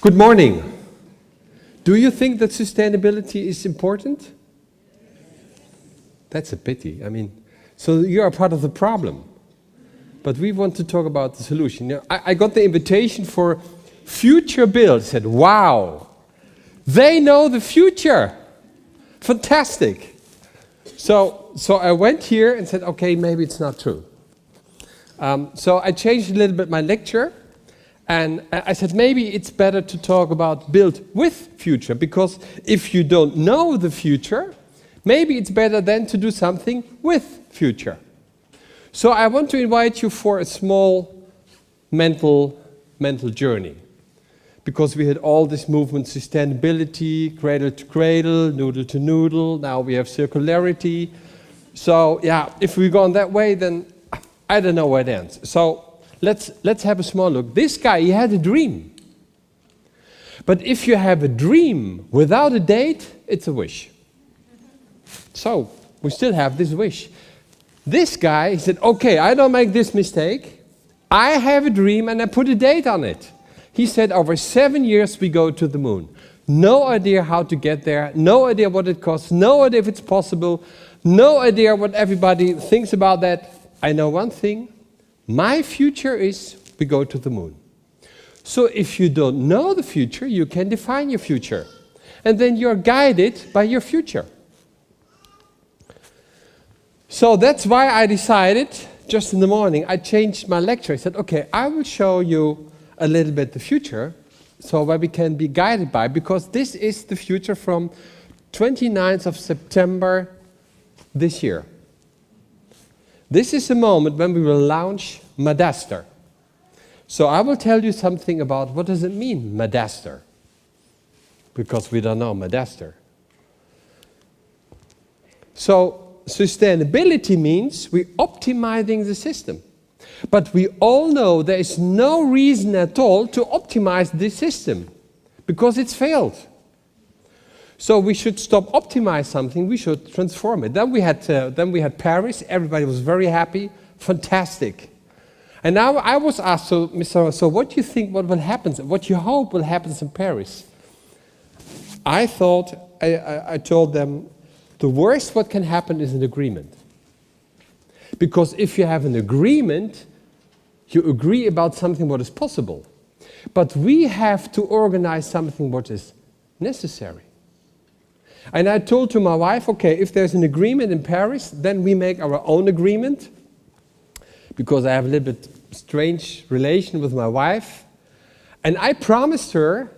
Good morning. Do you think that sustainability is important? That's a pity. So you are part of the problem. But we want to talk about the solution. Now, I got the invitation for FutureBuilt. I said, wow, they know the future. Fantastic. So I went here and said, okay, maybe it's not true. So I changed a little bit my lecture. And I said, maybe it's better to talk about build with future, because if you don't know the future, maybe it's better then to do something with future. So I want to invite you for a small mental journey, because we had all this movement, sustainability, cradle to cradle, noodle to noodle, now we have circularity. So yeah, if we go on that way, then I don't know where it ends. So let's have a small look. This guy, he had a dream. But if you have a dream without a date, it's a wish. So we still have this wish. This guy, he said, okay, I don't make this mistake. I have a dream and I put a date on it. He said, over 7 years we go to the moon. No idea how to get there, no idea what it costs, no idea if it's possible, no idea what everybody thinks about that. I know one thing. My future is we go to the moon. So if you don't know the future, you can define your future. And then you're guided by your future. So that's why I decided, just in the morning, I changed my lecture. I said, okay, I will show you a little bit the future, so where we can be guided by, because this is the future from 29th of September this year. This is the moment when we will launch Madaster. So I will tell you something about what does it mean, Madaster, because we don't know Madaster. So sustainability means we're optimizing the system. But we all know there is no reason at all to optimize this system, because it's failed. So we should stop optimize something, we should transform it. Then we had Paris, everybody was very happy, fantastic. And now I was asked, so what do you think what will happen, what you hope will happen in Paris? I thought, I told them, the worst what can happen is an agreement. Because if you have an agreement, you agree about something what is possible. But we have to organize something what is necessary. And I told to my wife, okay, if there's an agreement in Paris, then we make our own agreement. Because I have a little bit strange relation with my wife. And I promised her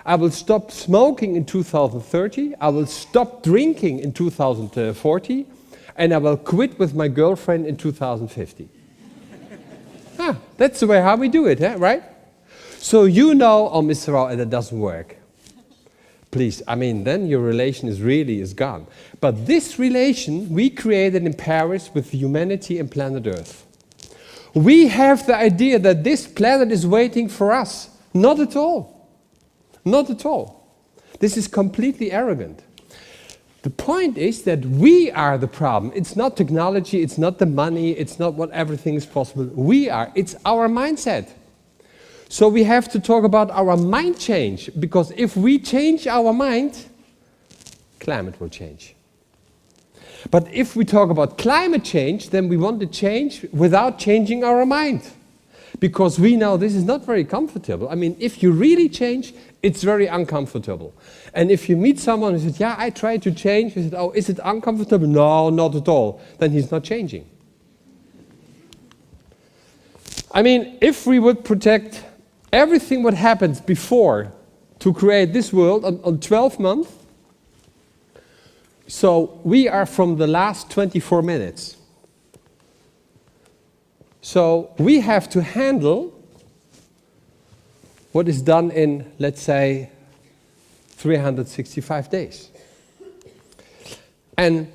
I will stop smoking in 2030, I will stop drinking in 2040, and I will quit with my girlfriend in 2050. That's the way how we do it, right? So you know, oh, Mr. Rao, that doesn't work. Please, then your relation is gone. But this relation we created in Paris with humanity and planet Earth. We have the idea that this planet is waiting for us. Not at all. Not at all. This is completely arrogant. The point is that we are the problem. It's not technology, it's not the money, it's not what everything is possible. We are. It's our mindset. So we have to talk about our mind change, because if we change our mind, climate will change. But if we talk about climate change, then we want to change without changing our mind. Because we know this is not very comfortable. If you really change, it's very uncomfortable. And if you meet someone who says, yeah, I tried to change, you said, oh, is it uncomfortable? No, not at all. Then he's not changing. If we would protect everything what happens before to create this world on 12 months, so we are from the last 24 minutes. So we have to handle what is done in, let's say, 365 days. And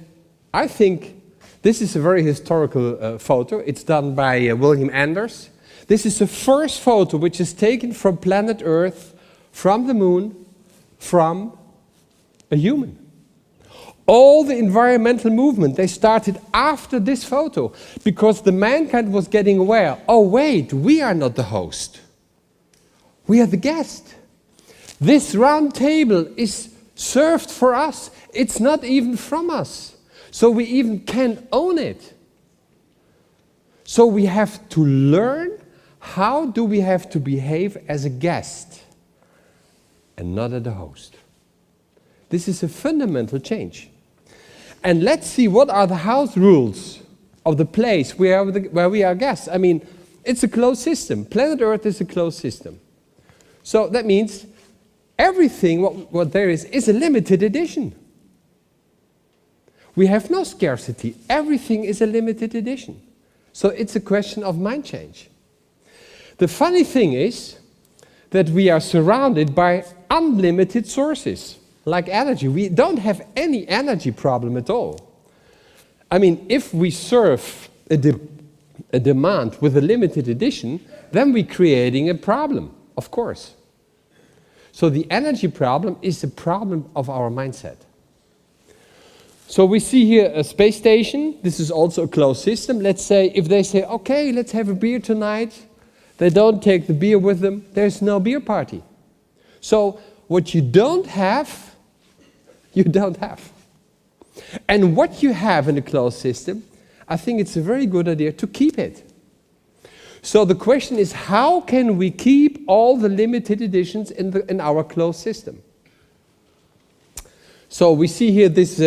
I think this is a very historical photo. It's done by William Anders. This is the first photo which is taken from planet Earth, from the moon, from a human. All the environmental movement, they started after this photo, because the mankind was getting aware, oh wait, we are not the host. We are the guest. This round table is served for us. It's not even from us. So we even can't own it. So we have to learn how do we have to behave as a guest and not as a host. This is a fundamental change. And let's see what are the house rules of the place where we are guests. I mean, it's a closed system. Planet Earth is a closed system. So that means everything what there is a limited edition. We have no scarcity. Everything is a limited edition. So it's a question of mind change. The funny thing is that we are surrounded by unlimited sources, like energy. We don't have any energy problem at all. I mean, if we serve a demand with a limited edition, then we're creating a problem, of course. So the energy problem is the problem of our mindset. So we see here a space station. This is also a closed system. Let's say, if they say, okay, let's have a beer tonight, they don't take the beer with them, there's no beer party. So what you don't have, you don't have. And what you have in a closed system, I think it's a very good idea to keep it. So the question is, how can we keep all the limited editions in our closed system? So we see here this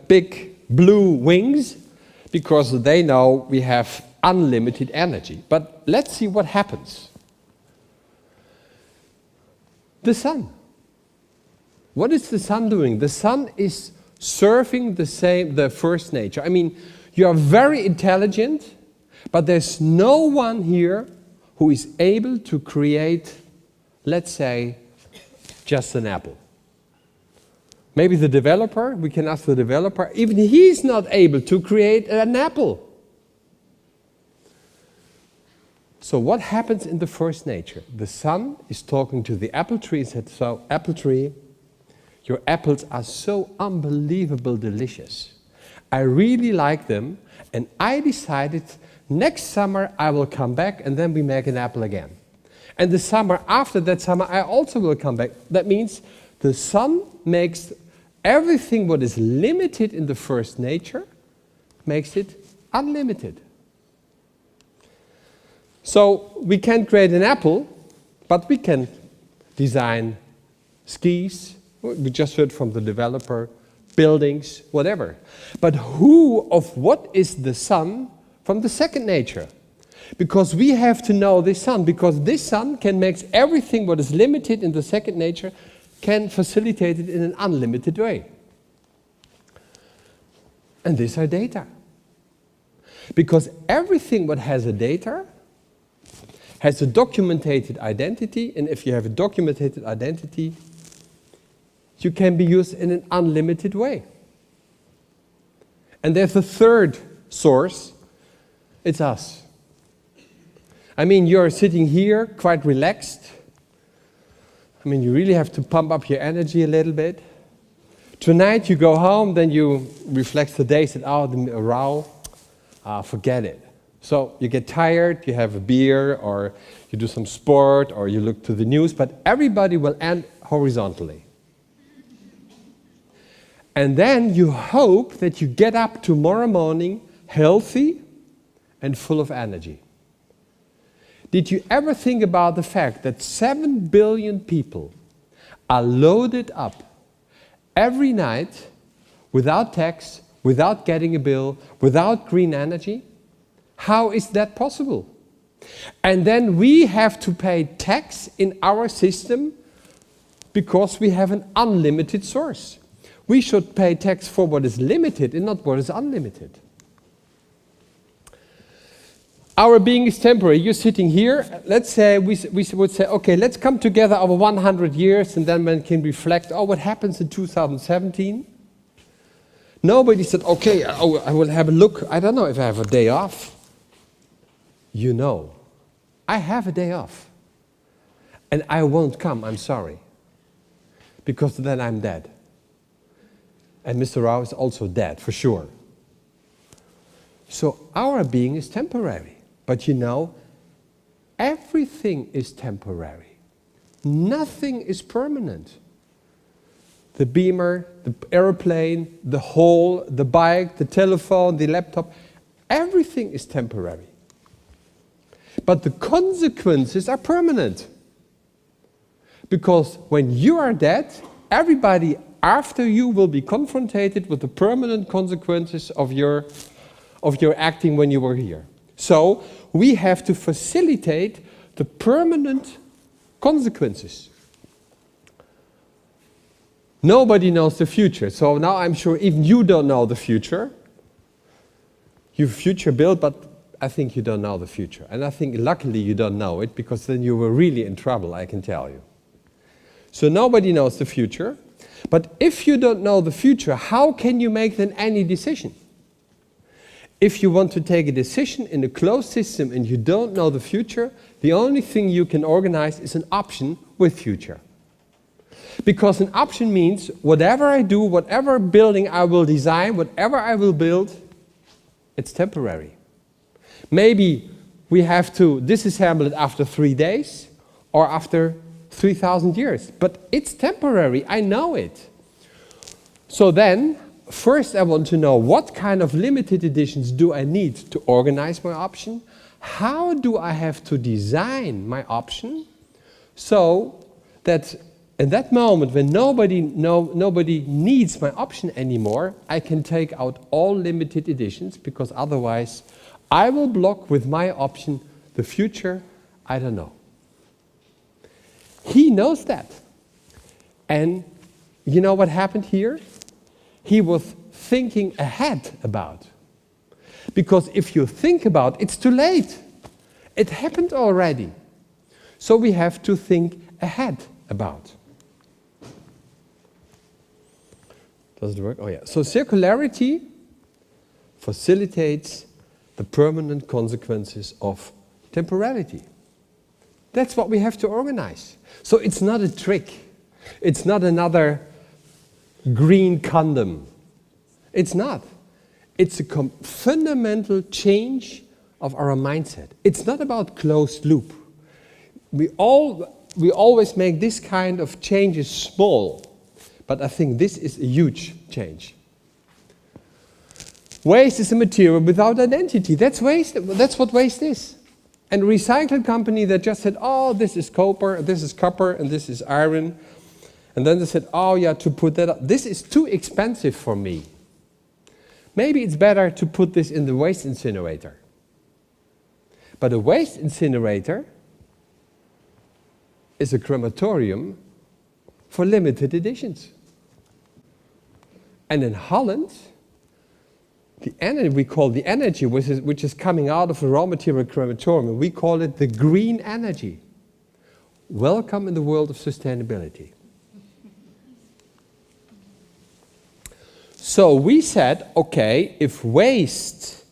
big blue wings, because they know we have unlimited energy. But let's see what happens. The sun. What is the sun doing? The sun is serving the first nature. I mean, you are very intelligent, but there's no one here who is able to create, let's say, just an apple. Maybe the developer, we can ask the developer, even he's not able to create an apple. So what happens in the first nature? The sun is talking to the apple tree and said, so apple tree, your apples are so unbelievable delicious. I really like them, and I decided next summer I will come back and then we make an apple again. And the summer after that summer I also will come back. That means the sun makes everything what is limited in the first nature, makes it unlimited. So we can't create an apple, but we can design skis. We just heard from the developer, buildings, whatever. But who of what is the sun from the second nature? Because we have to know this sun, because this sun can make everything what is limited in the second nature, can facilitate it in an unlimited way. And these are data. Because everything what has a data has a documented identity, and if you have a documented identity, you can be used in an unlimited way. And there's a third source, it's us. I mean, you're sitting here quite relaxed. I mean, you really have to pump up your energy a little bit. Tonight you go home, then you reflect the day, said, oh, the row, forget it. So you get tired, you have a beer, or you do some sport, or you look to the news, but everybody will end horizontally. And then you hope that you get up tomorrow morning healthy and full of energy. Did you ever think about the fact that 7 billion people are loaded up every night without tax, without getting a bill, without green energy? How is that possible? And then we have to pay tax in our system because we have an unlimited source. We should pay tax for what is limited and not what is unlimited. Our being is temporary. You're sitting here. Let's say we would say, okay, let's come together over 100 years and then one can reflect, oh, what happens in 2017? Nobody said, okay, oh, I will have a look. I don't know if I have a day off. You know, I have a day off. And I won't come, I'm sorry. Because then I'm dead. And Mr. Rao is also dead, for sure. So our being is temporary. But you know, everything is temporary. Nothing is permanent. The beamer, the airplane, the hole, the bike, the telephone, the laptop, everything is temporary. But the consequences are permanent. Because when you are dead, everybody after you will be confronted with the permanent consequences of your acting when you were here. So we have to facilitate the permanent consequences. Nobody knows the future. So now I'm sure even you don't know the future. You've future built, but I think you don't know the future. And I think luckily you don't know it, because then you were really in trouble, I can tell you. So nobody knows the future. But if you don't know the future, how can you make then any decision? If you want to take a decision in a closed system and you don't know the future, the only thing you can organize is an option with future. Because an option means whatever I do, whatever building I will design, whatever I will build, it's temporary. Maybe we have to disassemble it after 3 days or after 3,000 years. But it's temporary, I know it. So then, first I want to know what kind of limited editions do I need to organize my option? How do I have to design my option so that in that moment when nobody needs my option anymore, I can take out all limited editions, because otherwise I will block with my option the future I don't know. He knows that. And you know what happened here? He was thinking ahead about. Because if you think about, it's too late. It happened already. So we have to think ahead about. Does it work? Oh yeah. So circularity facilitates the permanent consequences of temporality. That's what we have to organize. So it's not a trick. It's not another green condom. It's not. It's a fundamental change of our mindset. It's not about closed loop. We always make this kind of changes small, but I think this is a huge change. Waste is a material without identity. That's waste. That's what waste is. And a recycling company that just said, oh, this is copper, and this is iron. And then they said, oh yeah, to put that up, this is too expensive for me. Maybe it's better to put this in the waste incinerator. But a waste incinerator is a crematorium for limited editions. And in Holland, the energy we call the energy which is coming out of a raw material crematorium, we call it the green energy. Welcome in the world of sustainability. So we said, okay, if waste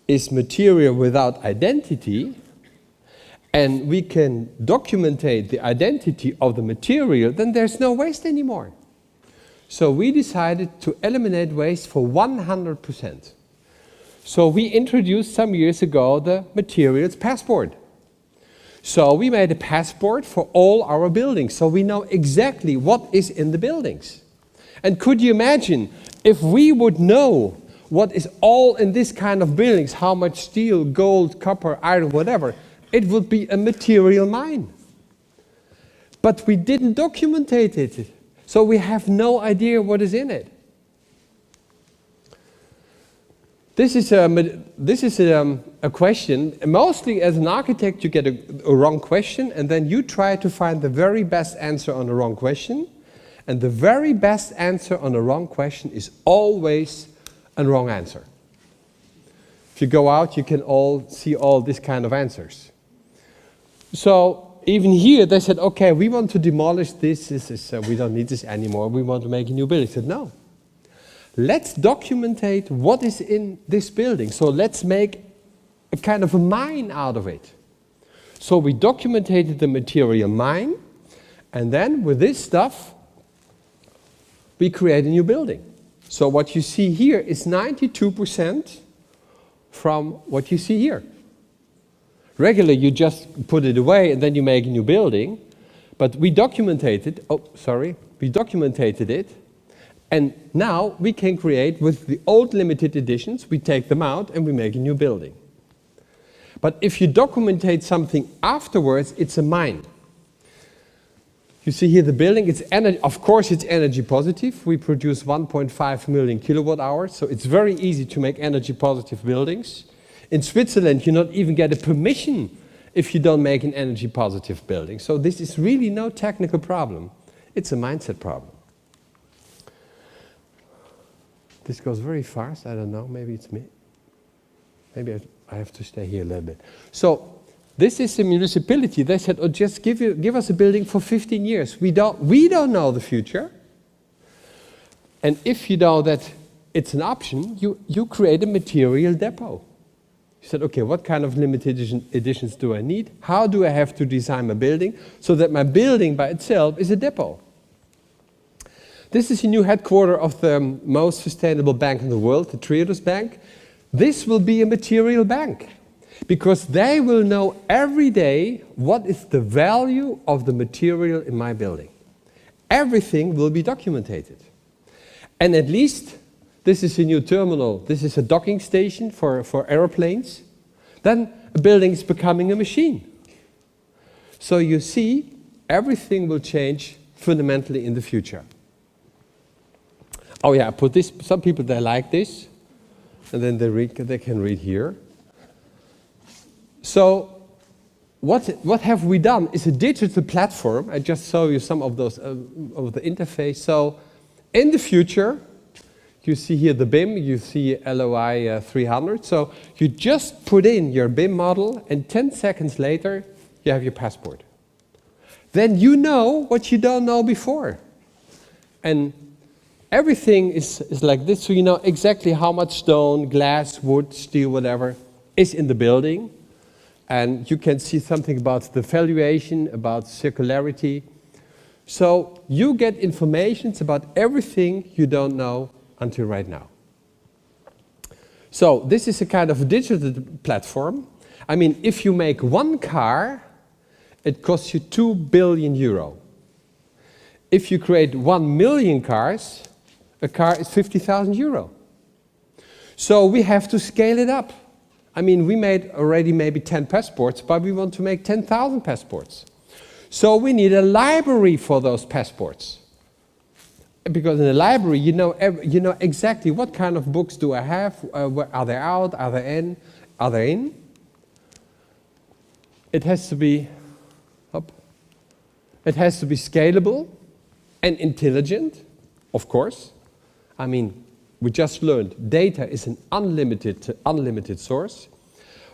is material without identity, and we can documentate the identity of the material, then there's no waste anymore. So we decided to eliminate waste for 100%. So we introduced some years ago the materials passport. So we made a passport for all our buildings, so we know exactly what is in the buildings. And could you imagine if we would know what is all in this kind of buildings, how much steel, gold, copper, iron, whatever, it would be a material mine. But we didn't document it. So we have no idea what is in it. This is a question. Mostly as an architect you get a wrong question, and then you try to find the very best answer on the wrong question. And the very best answer on a wrong question is always a wrong answer. If you go out, you can all see all these kind of answers. So even here, they said, okay, we want to demolish this. We don't need this anymore. We want to make a new building. I said, no. Let's documentate what is in this building. So let's make a kind of a mine out of it. So we documented the material mine, and then with this stuff, we create a new building. So what you see here is 92% from what you see here. Regularly, you just put it away and then you make a new building. But we documented it, and now we can create with the old limited editions, we take them out and we make a new building. But if you documentate something afterwards, it's a mine. You see here the building, it's energy, of course it's energy positive. We produce 1.5 million kilowatt hours, so it's very easy to make energy positive buildings. In Switzerland, you not even get a permission if you don't make an energy positive building. So this is really no technical problem. It's a mindset problem. This goes very fast, I don't know, maybe it's me. Maybe I have to stay here a little bit. So this is a municipality. They said, oh, just give us a building for 15 years. We don't know the future. And if you know that it's an option, you create a material depot. You said, okay, what kind of limited editions do I need? How do I have to design my building so that my building by itself is a depot? This is a new headquarters of the most sustainable bank in the world, the Triodos Bank. This will be a material bank, because they will know every day what is the value of the material in my building. Everything will be documented. And at least, this is a new terminal, this is a docking station for airplanes. Then a building is becoming a machine. So you see, everything will change fundamentally in the future. Oh yeah, I put this, some people they like this, and then they can read here. So what have we done is a digital platform. I just show you some of those of the interface. So in the future, you see here the BIM, you see LOI 300. So you just put in your BIM model, and 10 seconds later, you have your passport. Then you know what you don't know before. And everything is like this, so you know exactly how much stone, glass, wood, steel, whatever, is in the building. And you can see something about the valuation, about circularity. So you get information about everything you don't know until right now. So this is a kind of a digital platform. I mean, if you make one car, it costs you 2 billion euro. If you create 1 million cars, a car is 50,000 euro. So we have to scale it up. I mean, we made already maybe 10 passports, but we want to make 10,000 passports. So we need a library for those passports. Because in the library, you know exactly what kind of books do I have, are they out, are they in, are they in? It has to be, it has to be scalable and intelligent, of course. I mean, we just learned data is an unlimited source.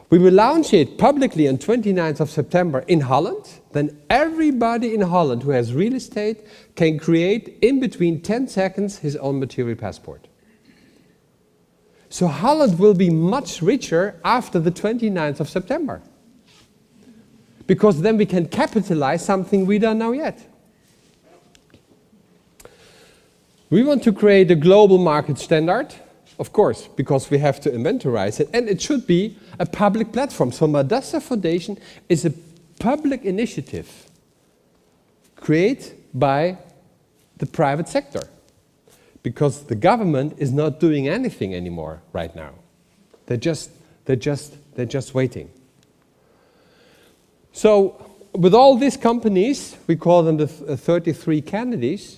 We will launch it publicly on 29th of September in Holland. Then everybody in Holland who has real estate can create in between 10 seconds his own material passport. So Holland will be much richer after the 29th of September. Because then we can capitalize something we don't know yet. We want to create a global market standard, of course, because we have to inventorize it, and it should be a public platform. So Madassa Foundation is a public initiative created by the private sector, because the government is not doing anything anymore right now. They're just waiting. So with all these companies, we call them the 33 candidates.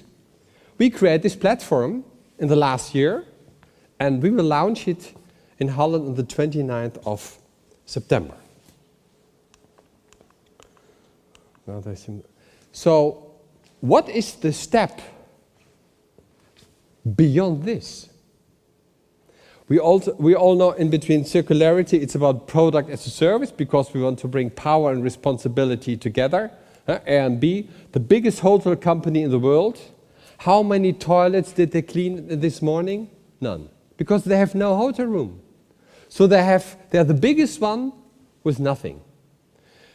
We created this platform in the last year, and we will launch it in Holland on the 29th of September. So, what is the step beyond this? We all know in between circularity, it's about product as a service, because we want to bring power and responsibility together. A and B, the biggest hotel company in the world. How many toilets did they clean this morning? None. Because they have no hotel room. So they're the biggest one with nothing.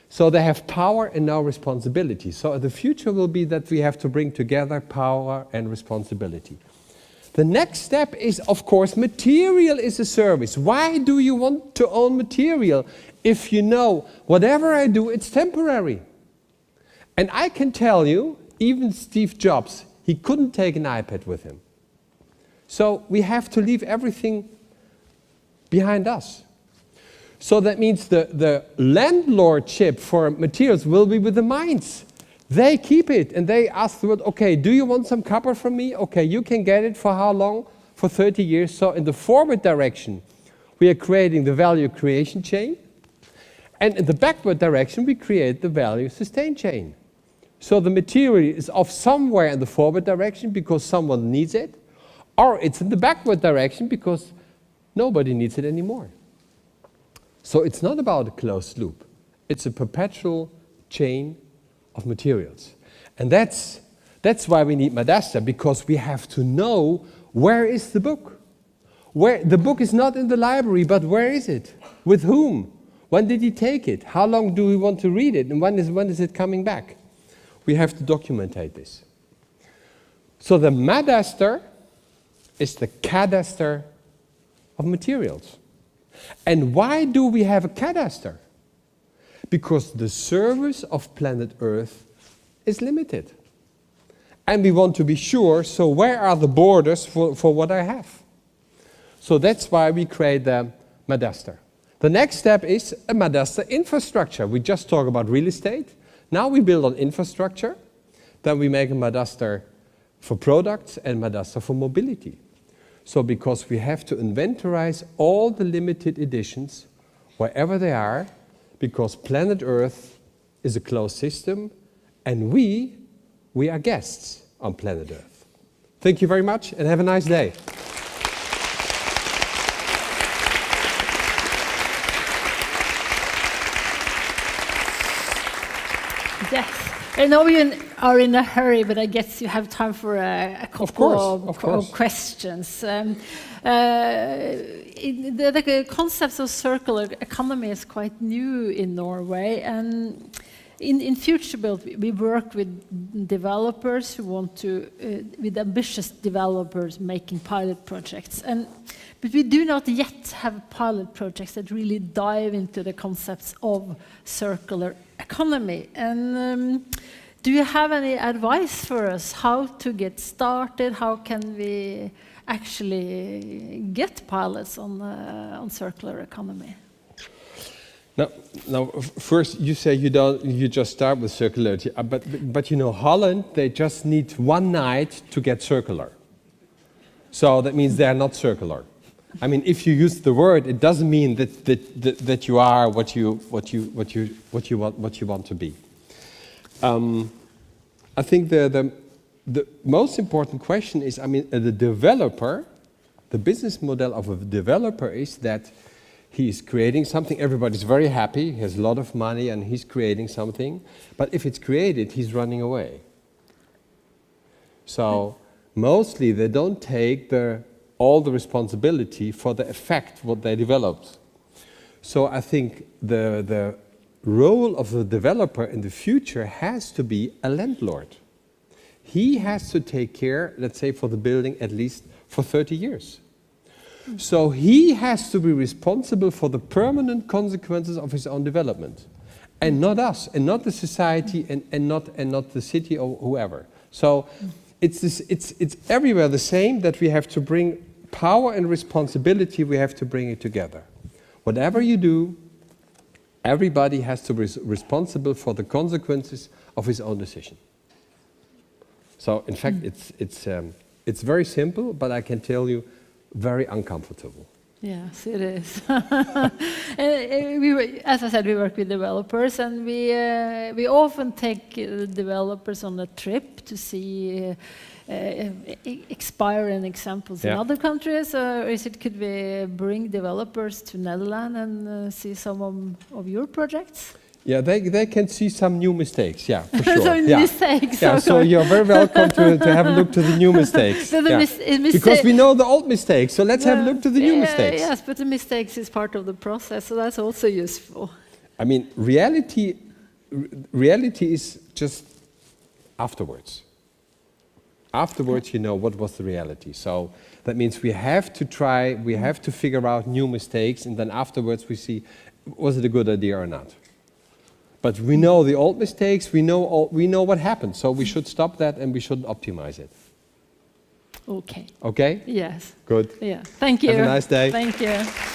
So they have power and no responsibility. So the future will be that we have to bring together power and responsibility. The next step is, of course, material is a service. Why do you want to own material if you know whatever I do, it's temporary? And I can tell you, even Steve Jobs, he couldn't take an iPad with him. So we have to leave everything behind us. So that means the landlordship for materials will be with the mines. They keep it and they ask the world, okay, do you want some copper from me? Okay, you can get it for how long? For 30 years. So in the forward direction, we are creating the value creation chain. And in the backward direction, we create the value sustain chain. So the material is off somewhere in the forward direction because someone needs it, or it's in the backward direction because nobody needs it anymore. So it's not about a closed loop. It's a perpetual chain of materials. And that's why we need Madasta, because we have to know where is the book. Where the book is not in the library, but where is it? With whom? When did he take it? How long do we want to read it? And when is it coming back? We have to documentate this. So the Madasta is the cadaster of materials. And why do we have a cadaster? Because the service of planet Earth is limited. And we want to be sure, so where are the borders for what I have? So that's why we create the Madasta. The next step is a Madasta infrastructure. We just talked about real estate. Now we build on infrastructure. Then we make a Madasta for products and Madasta for mobility. So because we have to inventorize all the limited editions, wherever they are, because planet Earth is a closed system, and we are guests on planet Earth. Thank you very much, and have a nice day. Yes. I know you are in a hurry, but I guess you have time for a couple of questions. The concepts of circular economy is quite new in Norway, and in FutureBuilt we work with developers who want to, with ambitious developers making pilot projects, but we do not yet have pilot projects that really dive into the concepts of circular economy. And do you have any advice for us how to get started? How can we actually get pilots on circular economy? Now, first you say you just start with circularity, but you know, Holland, they just need one night to get circular. So that means they are not circular. I mean, if you use the word, it doesn't mean that you are what you want to be. I think the most important question is, I mean, the developer, the business model of a developer is that he is creating something. Everybody's very happy. He has a lot of money, and he's creating something. But if it's created, he's running away. So mostly they don't take all the responsibility for the effect what they developed. So I think the role of the developer in the future has to be a landlord. He has to take care, let's say, for the building at least for 30 years. So he has to be responsible for the permanent consequences of his own development, and not us, and not the society, and not the city or whoever. So it's everywhere the same, that we have to bring power and responsibility. We have to bring it together. Whatever you do, everybody has to be responsible for the consequences of his own decision. So in fact, it's very simple, but I can tell you, very uncomfortable. Yes, it is. As I said, we work with developers, and we often take developers on a trip to see expiring examples in other countries. Or could we bring developers to Netherlands and see some of your projects? Yeah, they can see some new mistakes, yeah, for sure. Some mistakes. Yeah, so you're very welcome to have a look to the new mistakes. So because we know the old mistakes, so let's have a look to the new mistakes. Yes, but the mistakes is part of the process, so that's also useful. I mean, reality is just afterwards. Afterwards, you know what was the reality. So that means we have to figure out new mistakes, and then afterwards we see, was it a good idea or not? But we know the old mistakes, we know what happened, so we should stop that and we should optimize it. Okay. Okay? Yes. Good. Yeah. Thank you. Have a nice day. Thank you.